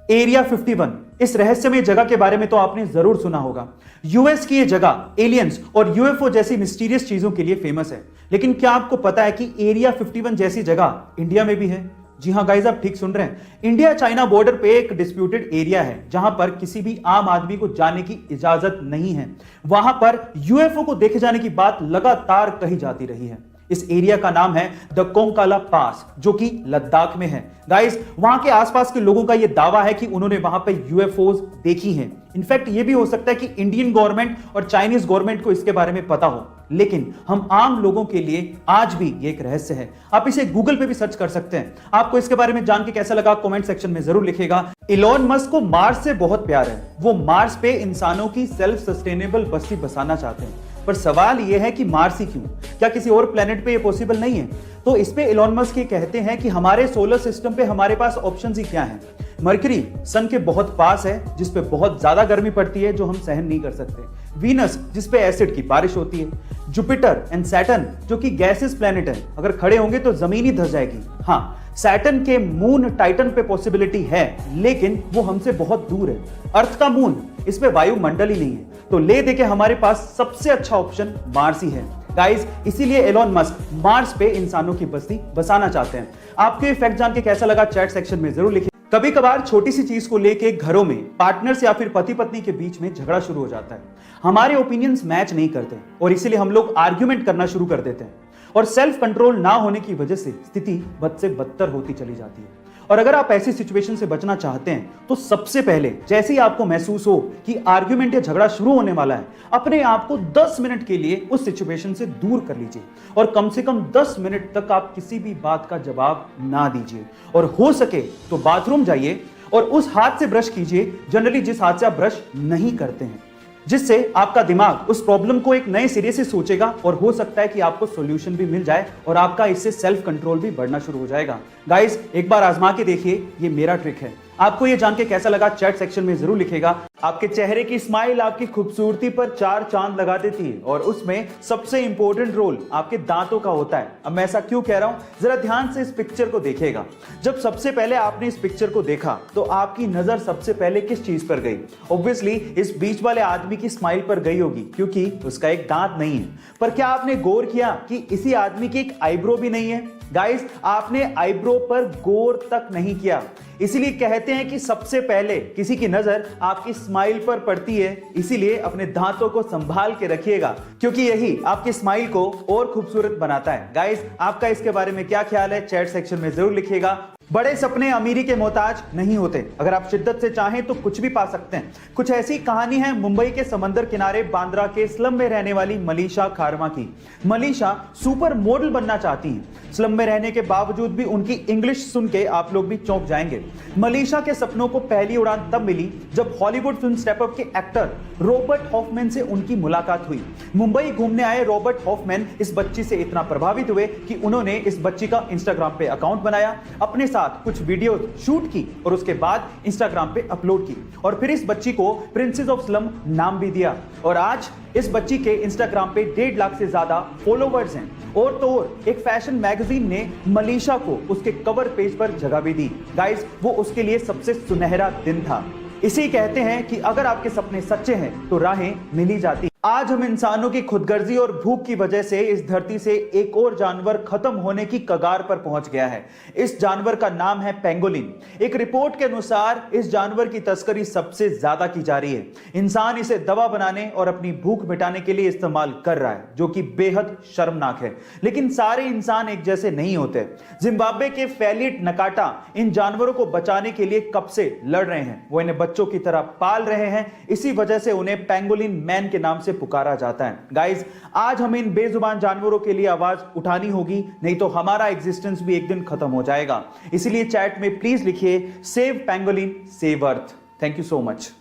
Area 51, इस रहस्यमय जगह के बारे में तो आपने जरूर सुना होगा। यूएस की यह जगह एलियंस और यूएफओ जैसी मिस्टीरियस चीजों के लिए फेमस है। लेकिन क्या आपको पता है कि एरिया 51 जैसी जगह इंडिया में भी है? जी हां गाइस, आप ठीक सुन रहे हैं। इंडिया चाइना बॉर्डर पे एक डिस्प्यूटेड एरिया है जहां पर किसी भी आम आदमी को जाने की इजाजत नहीं है। वहां पर यूएफओ को देखे जाने की बात लगातार कही जाती रही है। इस एरिया का नाम है द कोंकाला पास, जो कि लद्दाख में है। गाइस, वहां के आसपास के लोगों का यह दावा है कि उन्होंने वहां पे यूएफओज देखी हैं। इनफैक्ट ये भी हो सकता है कि इंडियन गवर्नमेंट और चाइनीज गवर्नमेंट को इसके बारे में पता हो, लेकिन हम आम लोगों के लिए आज भी ये एक रहस्य है। आप इसे गूगल पे भी सर्च कर सकते हैं। आपको इसके बारे में जान के कैसा लगा कमेंट सेक्शन में जरूर लिखिएगा। इलॉन मस्क को मार्स से बहुत प्यार है। वो मार्स पे इंसानों की सेल्फ सस्टेनेबल बस्ती बसाना चाहते हैं। पर सवाल यह है कि मार्स ही क्यों? क्या किसी और प्लेनेट पे ये पॉसिबल नहीं है? तो इस पे इलॉन मस्क ये कहते हैं कि हमारे सोलर सिस्टम पे हमारे पास ऑप्शंस ही क्या हैं। मरकरी सन के बहुत पास है, जिस पे बहुत ज्यादा गर्मी पड़ती है जो हम सहन नहीं कर सकते। वीनस, जिस पे एसिड की बारिश होती है। जुपिटर एंड सैटर्न, जो कि गैसेस प्लेनेट है, अगर खड़े होंगे तो जमीन ही धंस जाएगी। हाँ, सैटर्न के मून टाइटन पे पॉसिबिलिटी है, लेकिन वो हमसे बहुत दूर है। अर्थ का मून, इस पे वायुमंडल ही नहीं है। तो ले दे के हमारे पास सबसे अच्छा ऑप्शन मार्स ही है। गाइस, इसीलिए एलॉन मस्क मार्स पे इंसानों की बस्ती बसाना चाहते हैं। आपको ये फैक्ट जान के कैसा लगा चैट सेक्शन में जरूर लिखिए। कभी कभार छोटी सी चीज को लेके घरों में पार्टनर्स या फिर पति पत्नी के बीच में झगड़ा शुरू हो जाता है। हमारे ओपिनियंस मैच नहीं करते और इसीलिए हम लोग आर्ग्यूमेंट करना शुरू कर देते हैं और सेल्फ कंट्रोल ना होने की वजह से स्थिति बद से बदतर होती चली जाती है। और अगर आप ऐसी सिचुएशन से बचना चाहते हैं तो सबसे पहले जैसे ही आपको महसूस हो कि आर्ग्यूमेंट या झगड़ा शुरू होने वाला है, अपने आप को 10 मिनट के लिए उस सिचुएशन से दूर कर लीजिए और कम से कम 10 मिनट तक आप किसी भी बात का जवाब ना दीजिए। और हो सके तो बाथरूम जाइए और उस हाथ से ब्रश कीजिए जनरली जिस हाथ से आप ब्रश नहीं करते हैं, जिससे आपका दिमाग उस प्रॉब्लम को एक नए सिरे से सोचेगा और हो सकता है कि आपको सॉल्यूशन भी मिल जाए और आपका इससे सेल्फ कंट्रोल भी बढ़ना शुरू हो जाएगा। गाइस, एक बार आजमा के देखिए, ये मेरा ट्रिक है। आपको ये जान के कैसा लगा चैट सेक्शन में जरूर लिखेगा। आपके चेहरे की स्माइल आपकी खूबसूरती पर 4 चांद लगा देती है और उसमें सबसे इंपॉर्टेंट रोल आपके दांतों का होता है। अब मैं ऐसा क्यों कह रहा हूं, जरा ध्यान से इस पिक्चर को देखिएगा। जब सबसे पहले आपने इस पिक्चर को देखा तो आपकी नजर सबसे पहले किस चीज पर गई? ऑब्वियसली इस बीच वाले आदमी की स्माइल पर गई होगी, क्योंकि उसका एक दांत नहीं है। पर क्या आपने गौर किया कि इसी आदमी की एक आईब्रो भी नहीं है? गाइस, आपने आईब्रो पर गौर तक नहीं किया। इसीलिए कहते हैं कि सबसे पहले किसी की नजर आपकी स्माइल पर पड़ती है। इसीलिए अपने दांतों को संभाल के रखिएगा, क्योंकि यही आपकी स्माइल को और खूबसूरत बनाता है। गाइस, आपका इसके बारे में क्या ख्याल है चैट सेक्शन में जरूर लिखिएगा। बड़े सपने अमीरी के मोहताज नहीं होते। अगर आप शिद्दत से चाहें तो कुछ भी पा सकते हैं। कुछ ऐसी कहानी है मुंबई के समंदर किनारे बांद्रा के स्लम में रहने वाली मलीशा खारमा की। मलीशा सुपर मॉडल बनना चाहती हैं। स्लम में रहने के बावजूद भी उनकी इंग्लिश सुन के आप लोग भी चौंक जाएंगे। मलीशा के सपनों को पहली उड़ान तब मिली जब हॉलीवुड फिल्म स्टेप अप के एक्टर रॉबर्ट हॉफमैन से उनकी मुलाकात हुई। मुंबई घूमने आए रॉबर्ट हॉफमैन इस बच्ची से इतना प्रभावित हुए कि उन्होंने इस बच्ची का इंस्टाग्राम पे अकाउंट बनाया, अपने साथ कुछ वीडियो शूट की और उसके बाद इंस्टाग्राम पे अपलोड की और फिर इस बच्ची को प्रिंसेस ऑफ स्लम नाम भी दिया। और आज इस बच्ची के इंस्टाग्राम पे 1.5 लाख से ज्यादा फॉलोवर्स हैं। और तो और एक फैशन मैगजीन ने मलीशा को उसके कवर पेज पर जगह भी दी। गाइस, वो उसके लिए सबसे सुनहरा दिन था। इसी कहते हैं कि अगर आपके सपने सच्चे हैं तो राहें मिल ही जाती। आज हम इंसानों की खुदगर्जी और भूख की वजह से इस धरती से एक और जानवर खत्म होने की कगार पर पहुंच गया है। इस जानवर का नाम है पेंगोलिन। एक रिपोर्ट के अनुसार इस जानवर की तस्करी सबसे ज्यादा की जा रही है। इंसान इसे दवा बनाने और अपनी भूख मिटाने के लिए इस्तेमाल कर रहा है, जो कि बेहद शर्मनाक है। लेकिन सारे इंसान एक जैसे नहीं होते। जिम्बाब्वे के फैलिट नकाटा इन जानवरों को बचाने के लिए कब से लड़ रहे हैं। वो इन्हें बच्चों की तरह पाल रहे हैं। इसी वजह से उन्हें पेंगोलिन मैन के नाम से पुकारा जाता है। गाइस, आज हमें इन बेजुबान जानवरों के लिए आवाज उठानी होगी, नहीं तो हमारा एग्जिस्टेंस भी एक दिन खत्म हो जाएगा। इसलिए चैट में प्लीज लिखिए save pangolin save earth. Thank you so much.